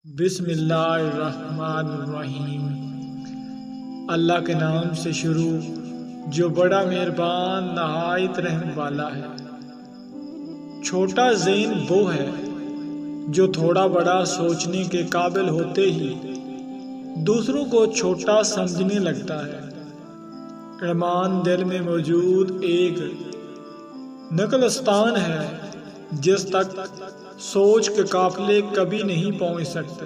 بسم اللہ الرحمن الرحیم۔ اللہ کے نام سے شروع جو بڑا مہربان نہایت رحم والا ہے۔ چھوٹا ذہن وہ ہے جو تھوڑا بڑا سوچنے کے قابل ہوتے ہی دوسروں کو چھوٹا سمجھنے لگتا ہے۔ ایمان دل میں موجود ایک نقلستان ہے جس تک سوچ کے قافلے کبھی نہیں پہنچ سکتے۔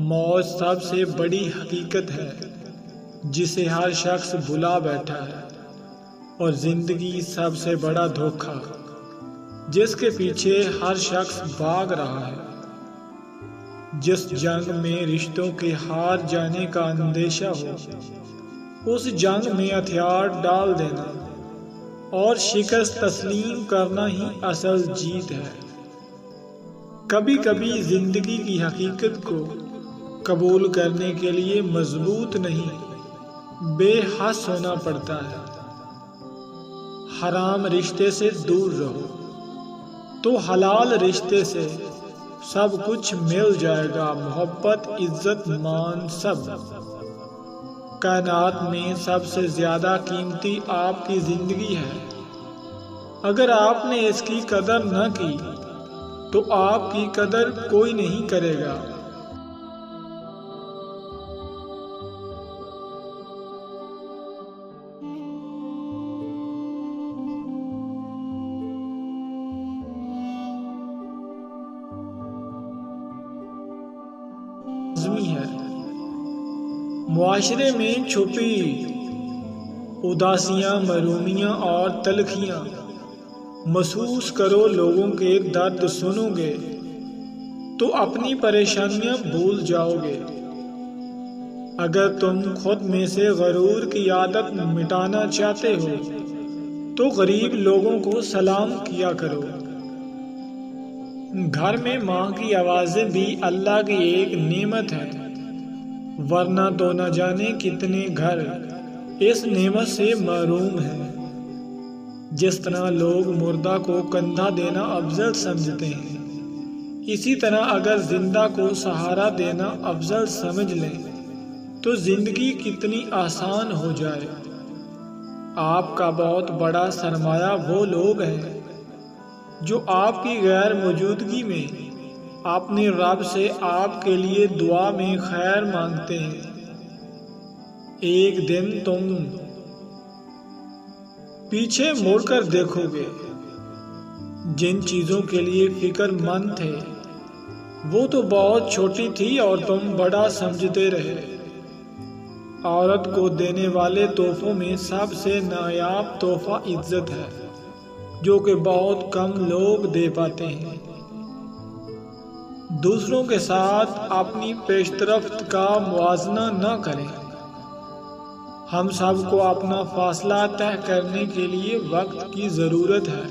موت سب سے بڑی حقیقت ہے جسے ہر شخص بھلا بیٹھا ہے، اور زندگی سب سے بڑا دھوکہ جس کے پیچھے ہر شخص بھاگ رہا ہے۔ جس جنگ میں رشتوں کے ہار جانے کا اندیشہ ہو، اس جنگ میں ہتھیار ڈال دینا اور شکست تسلیم کرنا ہی اصل جیت ہے۔ کبھی کبھی زندگی کی حقیقت کو قبول کرنے کے لیے مضبوط نہیں، بے حس ہونا پڑتا ہے۔ حرام رشتے سے دور رہو تو حلال رشتے سے سب کچھ مل جائے گا۔ محبت، عزت، مان سب۔ کائنات میں سب سے زیادہ قیمتی آپ کی زندگی ہے۔ اگر آپ نے اس کی قدر نہ کی تو آپ کی قدر کوئی نہیں کرے گا۔ معاشرے میں چھپی اداسیاں، محرومیاں اور تلخیاں محسوس کرو۔ لوگوں کے درد سنو گے تو اپنی پریشانیاں بھول جاؤ گے۔ اگر تم خود میں سے غرور کی عادت مٹانا چاہتے ہو تو غریب لوگوں کو سلام کیا کرو۔ گھر میں ماں کی آوازیں بھی اللہ کی ایک نعمت ہے، ورنہ تو نہ جانے کتنے گھر اس نعمت سے محروم ہیں۔ جس طرح لوگ مردہ کو کندھا دینا افضل سمجھتے ہیں، اسی طرح اگر زندہ کو سہارا دینا افضل سمجھ لیں تو زندگی کتنی آسان ہو جائے۔ آپ کا بہت بڑا سرمایہ وہ لوگ ہیں جو آپ کی غیر موجودگی میں اپنے رب سے آپ کے لیے دعا میں خیر مانگتے ہیں۔ ایک دن تم پیچھے مڑ کر دیکھو گے، جن چیزوں کے لیے فکر مند تھے وہ تو بہت چھوٹی تھی اور تم بڑا سمجھتے رہے۔ عورت کو دینے والے تحفوں میں سب سے نایاب تحفہ عزت ہے، جو کہ بہت کم لوگ دے پاتے ہیں۔ دوسروں کے ساتھ اپنی پیش رفت کا موازنہ نہ کریں۔ ہم سب کو اپنا فاصلہ طے کرنے کے لیے وقت کی ضرورت ہے۔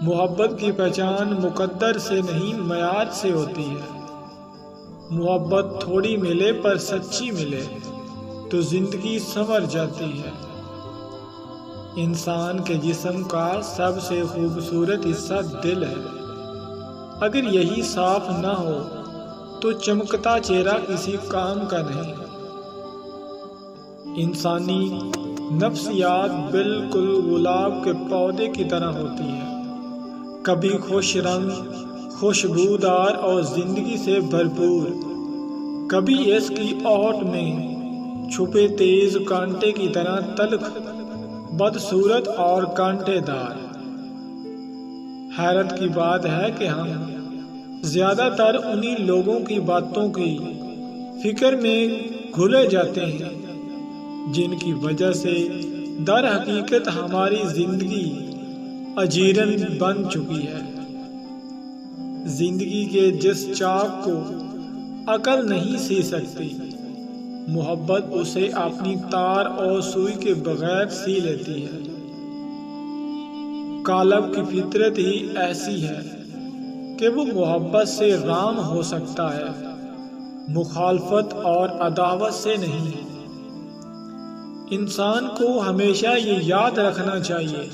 محبت کی پہچان مقدر سے نہیں، معیار سے ہوتی ہے۔ محبت تھوڑی ملے پر سچی ملے تو زندگی سنور جاتی ہے۔ انسان کے جسم کا سب سے خوبصورت حصہ دل ہے۔ اگر یہی صاف نہ ہو تو چمکتا چہرہ کسی کام کا نہیں۔ انسانی نفسیات بالکل گلاب کے پودے کی طرح ہوتی ہے، کبھی خوش رنگ، خوشبودار اور زندگی سے بھرپور، کبھی اس کی اوٹ میں چھپے تیز کانٹے کی طرح تلخ، بدصورت اور کانٹے دار۔ حیرت کی بات ہے کہ ہم زیادہ تر انہی لوگوں کی باتوں کی فکر میں گھلے جاتے ہیں جن کی وجہ سے در حقیقت ہماری زندگی اجیرن بن چکی ہے۔ زندگی کے جس چاک کو عقل نہیں سی سکتی، محبت اسے اپنی تار اور سوئی کے بغیر سی لیتی ہے۔ قالب کی فطرت ہی ایسی ہے کہ وہ محبت سے رام ہو سکتا ہے، مخالفت اور عداوت سے نہیں۔ انسان کو ہمیشہ یہ یاد رکھنا چاہیے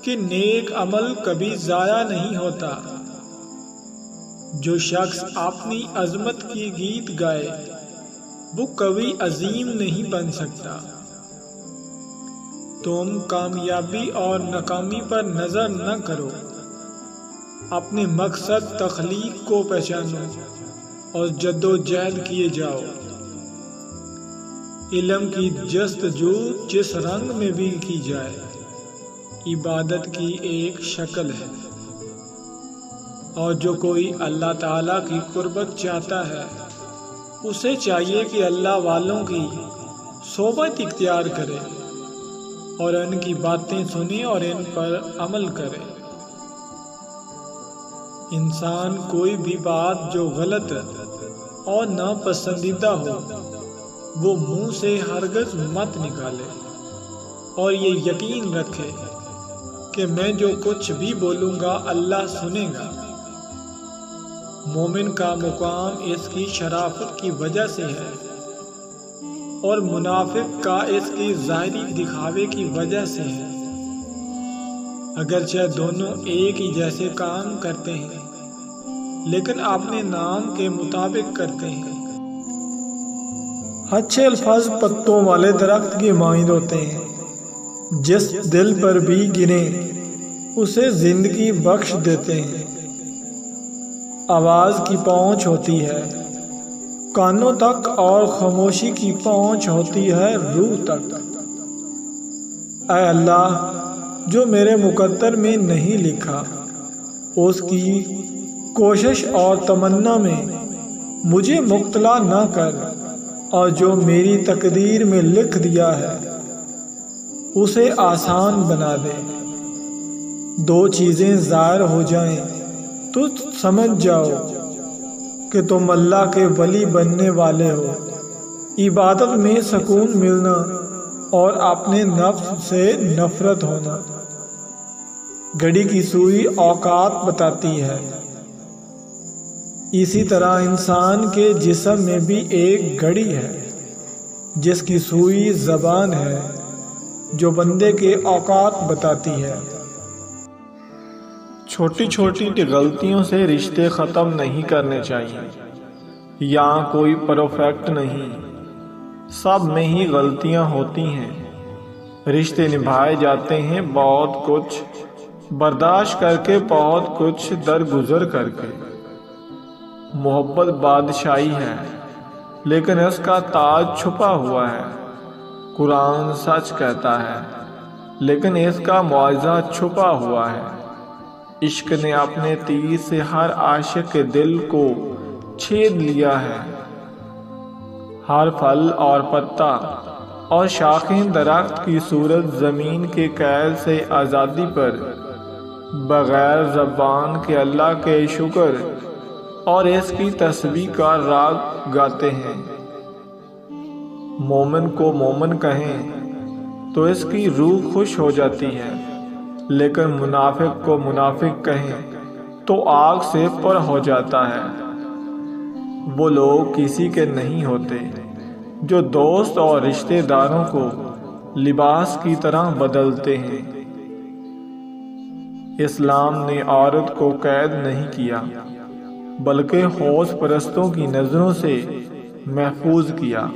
کہ نیک عمل کبھی ضائع نہیں ہوتا۔ جو شخص اپنی عظمت کی گیت گائے وہ کبھی عظیم نہیں بن سکتا۔ تم کامیابی اور ناکامی پر نظر نہ کرو، اپنے مقصد تخلیق کو پہچانو اور جدوجہد کیے جاؤ۔ علم کی جستجو جس رنگ میں بھی کی جائے عبادت کی ایک شکل ہے، اور جو کوئی اللہ تعالیٰ کی قربت چاہتا ہے اسے چاہیے کہ اللہ والوں کی صحبت اختیار کرے اور ان کی باتیں سنے اور ان پر عمل کرے۔ انسان کوئی بھی بات جو غلط اور ناپسندیدہ ہو وہ منہ سے ہرگز مت نکالے، اور یہ یقین رکھے کہ میں جو کچھ بھی بولوں گا اللہ سنے گا۔ مومن کا مقام اس کی شرافت کی وجہ سے ہے، اور منافق کا اس کی ظاہری دکھاوے کی وجہ سے ہے، اگرچہ دونوں ایک ہی جیسے کام کرتے ہیں لیکن اپنے نام کے مطابق کرتے ہیں۔ اچھے الفاظ پتوں والے درخت کی مانند ہوتے ہیں، جس دل پر بھی گریں اسے زندگی بخش دیتے ہیں۔ آواز کی پہنچ ہوتی ہے کانوں تک اور خاموشی کی پہنچ ہوتی ہے روح تک۔ اے اللہ، جو میرے مقدر میں نہیں لکھا اس کی کوشش اور تمنا میں مجھے مبتلا نہ کر، اور جو میری تقدیر میں لکھ دیا ہے اسے آسان بنا دے۔ دو چیزیں ظاہر ہو جائیں تو سمجھ جاؤ کہ تم اللہ کے ولی بننے والے ہو، عبادت میں سکون ملنا اور اپنے نفس سے نفرت ہونا۔ گھڑی کی سوئی اوقات بتاتی ہے، اسی طرح انسان کے جسم میں بھی ایک گھڑی ہے جس کی سوئی زبان ہے جو بندے کے اوقات بتاتی ہے۔ چھوٹی چھوٹی غلطیوں سے رشتے ختم نہیں کرنے چاہیے۔ یہاں کوئی پرفیکٹ نہیں، سب میں ہی غلطیاں ہوتی ہیں۔ رشتے نبھائے جاتے ہیں بہت کچھ برداشت کر کے، بہت کچھ درگزر کر کے۔ محبت بادشاہی ہے لیکن اس کا تاج چھپا ہوا ہے۔ قرآن سچ کہتا ہے لیکن اس کا معاوضہ چھپا ہوا ہے۔ عشق نے اپنے تیر سے ہر عاشق کے دل کو چھید لیا ہے۔ ہر پھل اور پتا اور شاخیں درخت کی صورت زمین کے قید سے آزادی پر بغیر زبان کے اللہ کے شکر اور اس کی تسبیح کا راگ گاتے ہیں۔ مومن کو مومن کہیں تو اس کی روح خوش ہو جاتی ہے، لیکن منافق کو منافق کہیں تو آگ سے پر ہو جاتا ہے۔ وہ لوگ کسی کے نہیں ہوتے جو دوست اور رشتہ داروں کو لباس کی طرح بدلتے ہیں۔ اسلام نے عورت کو قید نہیں کیا بلکہ حوض پرستوں کی نظروں سے محفوظ کیا۔